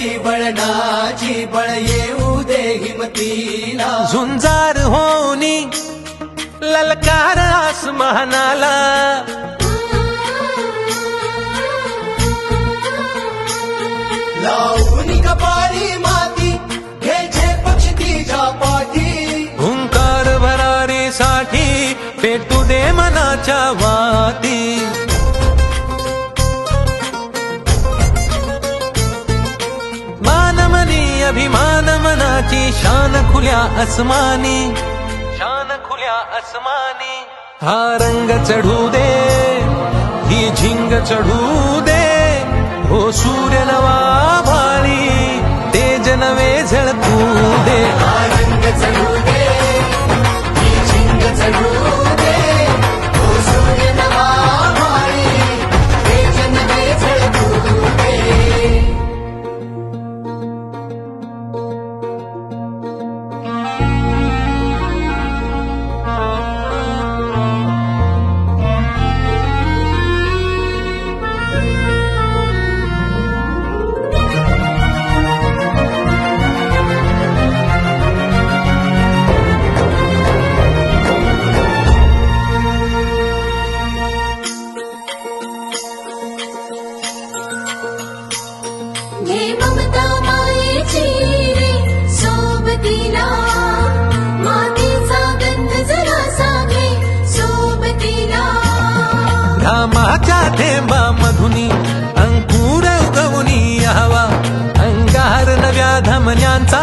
होती बळणाची बळ येऊ दे हिमतीला झुंजार होनी ललकार आसमानाला लावून कपाळी माती घ्यायचे पक्ष तिच्या पाठी हुंकार भरारीसाठी पेटू दे मनाच्या वाती मानमनी अभिमान मनाची शान खुल्या अस्मानी हा रंग चढू दे ही झिंग चढू दे हो सूर्य नवा भाळी तेज नवे झळकू दे रंग चढू दे ही झिंग चढू दे हो सूर्य नवा भाळी तेज नवे झळकू दे घे ममता मायेची रे सोबतीला मातीचा गंध जरासा घे सोबतीला घामाच्या थेंबा मधुनी अंकुर उगवूनी हवा अंगार नव्या धमन्यांचा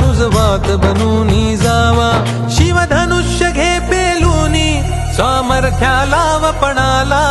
रुजवात बनूनी जावा शिवधनुष्य घे पेलूनी सामर्थ्याला वपणाला